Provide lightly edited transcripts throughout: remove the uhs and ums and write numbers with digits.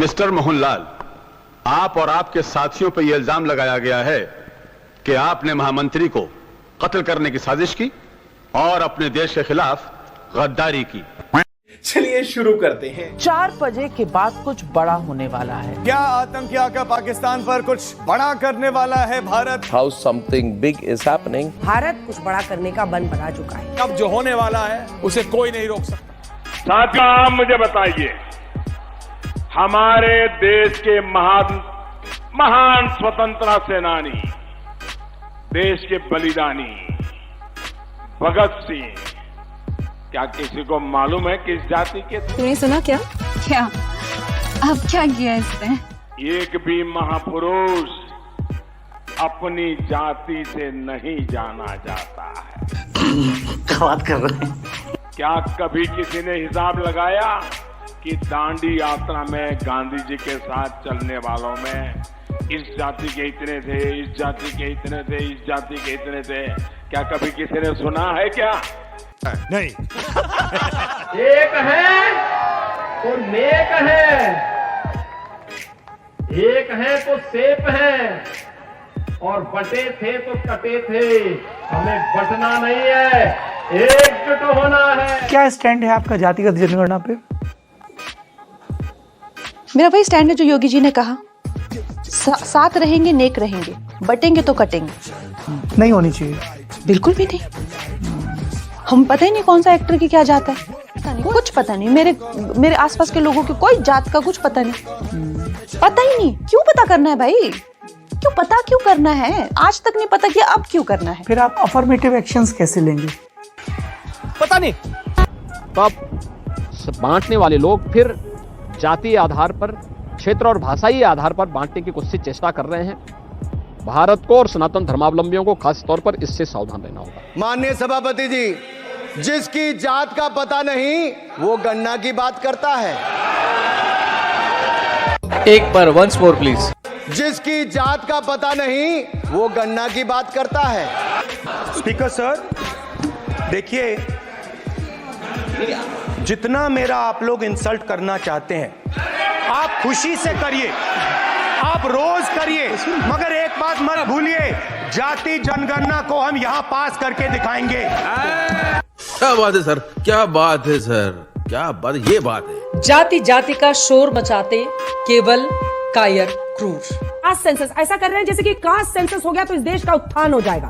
Mister Mohanlal, आप और आपके साथियों पर यह इल्जाम लगाया गया है कि आपने महामंत्री को कत्ल करने की साजिश की और अपने देश के खिलाफ गद्दारी की। चलिए शुरू करते हैं। 4 बजे के बाद कुछ बड़ा होने वाला है। क्या आतंकी आका पाकिस्तान पर कुछ बड़ा करने वाला है Bharat? How something big is happening. Bharat कुछ बड़ा करने का मन बना चुका है। अब जो होने वाला है उसे कोई नहीं रोक सकता। साथियों, आप मुझे बताइए, हमारे देश के महान स्वतंत्रता सेनानी, देश के बलिदानी भगत सिंह, क्या किसी को मालूम है किस जाति के थे? तूने सुना क्या? क्या? अब क्या किया इसने? एक भी महापुरुष अपनी जाति से नहीं जाना जाता है। क्या बात कर रहे हैं? क्या कभी किसी ने हिसाब लगाया कि दांडी यात्रा में गांधी जी के साथ चलने वालों में इस जाति के इतने थे, इस जाति के इतने थे, इस जाति के इतने थे? क्या कभी किसी ने सुना है क्या? नहीं। एक है तो नेक है, एक है तो सेफ है, और बटे थे तो कटे थे। हमें बटना नहीं है, एकजुट होना है। क्या स्टैंड है आपका जातिगत जनगणना पे? मेरा वही स्टैंड है जो योगी जी ने कहा, साथ रहेंगे नेक रहेंगे, बटेंगे तो कटेंगे। नहीं होनी चाहिए। बिल्कुल भी नहीं। हम पता ही नहीं कौन सा एक्टर की क्या जात है, कुछ पता नहीं। मेरे आसपास के लोगों की कोई जात का कुछ पता नहीं। पता ही नहीं। क्यों पता करना है भाई? क्यों करना है? आज तक नहीं पता किया, अब क्यों करना है? फिर आप अफर्मेटिव एक्शंस कैसे लेंगे? पता नहीं। तो अब बांटने वाले लोग फिर जातीय आधार पर, क्षेत्र और भाषाई आधार पर बांटने की कुछ चेष्टा कर रहे हैं। भारत को और सनातन धर्मावलंबियों को खास तौर पर इससे सावधान रहना होगा। माननीय सभापति जी, जिसकी जात का पता नहीं वो गन्ना की बात करता है। एक बार once more please. जिसकी जात का पता नहीं वो गन्ना की बात करता है। स्पीकर सर, देखिए, जितना मेरा आप लोग इंसल्ट करना चाहते हैं आप खुशी से करिए, आप रोज करिए, मगर एक बात मत भूलिए, जाति जनगणना को हम यहाँ पास करके दिखाएंगे। क्या बात है सर, क्या बात है सर, क्या बात, ये बात है। जाति जाति का शोर मचाते केवल कायर क्रूर। कास्ट सेंसस ऐसा कर रहे हैं जैसे कि कास्ट सेंसस हो गया तो इस देश का उत्थान हो जाएगा।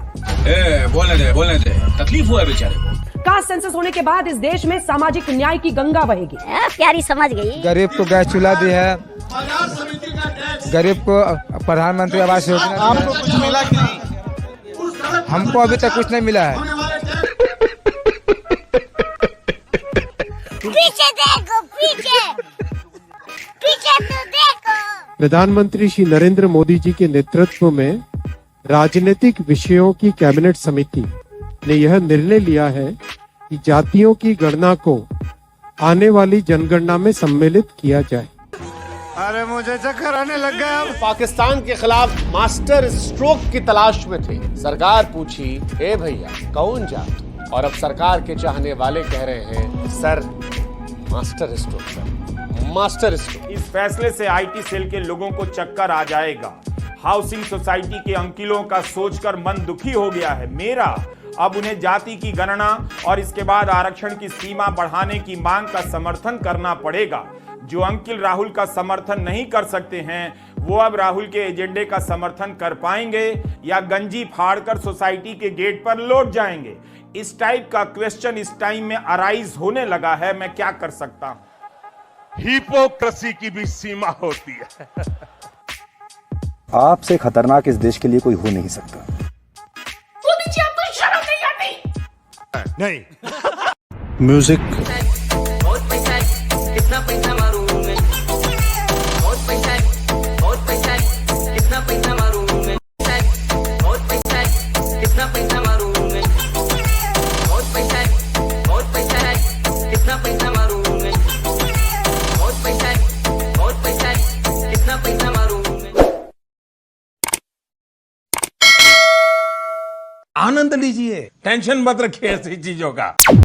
बोलने दे, तकलीफ हुआ है बेचारे को। कास्ट सेंसस होने के बाद इस देश में सामाजिक न्याय की गंगा बहेगी। प्यारी समझ गई। गरीब को गैस चूल्हा दी है, गरीब को प्रधानमंत्री आवास योजना। आपको कुछ मिला कि नहीं? हमको अभी तक कुछ नहीं मिला है। पीछे देखो, पीछे तो देखो। प्रधानमंत्री श्री नरेंद्र मोदी जी के नेतृत्व में राजनीतिक विषयों की कैबिनेट समिति ने यह निर्णय लिया है कि जातियों की गणना को आने वाली जनगणना में सम्मिलित किया जाए। अरे मुझे चक्कर आने लग गया। पाकिस्तान के खिलाफ मास्टर स्ट्रोक की तलाश में थे। सरकार पूछी, ए भैया कौन जात? और अब सरकार के चाहने वाले कह रहे हैं, sir master stroke, sir master stroke. इस फैसले से आईटी सेल के लोगों को चक्कर आ जाएगा। हाउसिंग सोसाइटी के अंकिलों का सोचकर मन दुखी हो गया है मेरा। अब उन्हें जाति की गणना और इसके बाद आरक्षण की सीमा बढ़ाने की मांग का समर्थन करना पड़ेगा। जो अंकिल राहुल का समर्थन नहीं कर सकते हैं वो अब राहुल के एजेंडे का समर्थन कर पाएंगे या गंजी फाड़कर सोसाइटी के गेट पर लौट जाएंगे? इस टाइप का क्वेश्चन इस टाइम में अराइज होने लगा है। मैं क्या कर सकता हूं? हिपोक्रेसी की भी सीमा होती है। आपसे खतरनाक इस देश के लिए कोई हो नहीं सकता। मोदी जी, आपको शर्म नहीं आती? नहीं। म्यूजिक। बहुत पैसा है, कितना पैसा मारूं मैं? बहुत पैसा है, बहुत पैसा है, कितना पैसा मारूं मैं? बहुत पैसा है, कितना पैसा मारूं मैं? बहुत पैसा है, बहुत पैसा है, कितना पैसा मारूं मैं? बहुत पैसा है, बहुत पैसा है, कितना पैसा मारूं मैं? आनंद लीजिए, टेंशन मत रखिए ऐसी चीजों का।